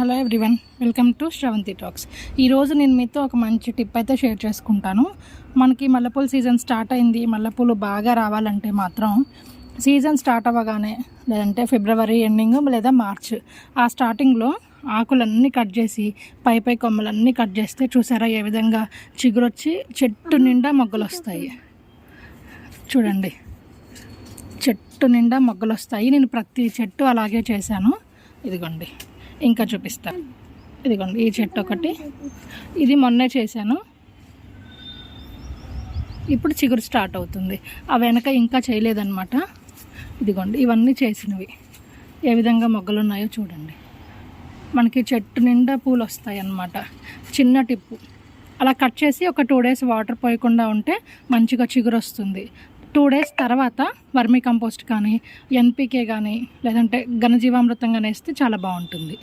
Hello everyone, welcome to Sravanthi talks. ఈరోజు నేను మీతో ఒక మంచి టిప్ అయితే షేర్ చేసుకుంటాను. మనకి మల్లెపూల సీజన్ స్టార్ట్ అయింది. మల్లెపూలు బాగా రావాలంటే మాత్రం సీజన్ స్టార్ట్ అవ్వగానే, లేదంటే ఫిబ్రవరి ఎండింగ్ లేదా మార్చ్ ఆ స్టార్టింగ్లో ఆకులన్నీ కట్ చేసి పై కొమ్మలన్నీ కట్ చేస్తే చూసారా ఏ విధంగా చిగురొచ్చి చెట్టు నిండా మొగ్గలు వస్తాయి. చూడండి, చెట్టు నిండా మొగ్గలు వస్తాయి. నేను ప్రతి చెట్టు అలాగే చేశాను. ఇదిగోండి, ఇంకా చూపిస్తాను. ఇదిగోండి, ఈ చెట్టు ఒకటి, ఇది మొన్నే చేశాను. ఇప్పుడు చిగురు స్టార్ట్ అవుతుంది. ఆ వెనక ఇంకా చేయలేదన్నమాట. ఇదిగోండి, ఇవన్నీ చేసినవి. ఏ విధంగా మొగ్గలు ఉన్నాయో చూడండి. మనకి చెట్టు నిండా పూలు వస్తాయి అన్నమాట. చిన్న టిప్పు, అలా కట్ చేసి ఒక 2 days వాటర్ పోయకుండా ఉంటే మంచిగా చిగురు వస్తుంది. 2 days తర్వాత వర్మీ కంపోస్ట్ కానీ, ఎన్పికే కానీ, లేదంటే ఘనజీవామృతం కానీ వేస్తే చాలా బాగుంటుంది.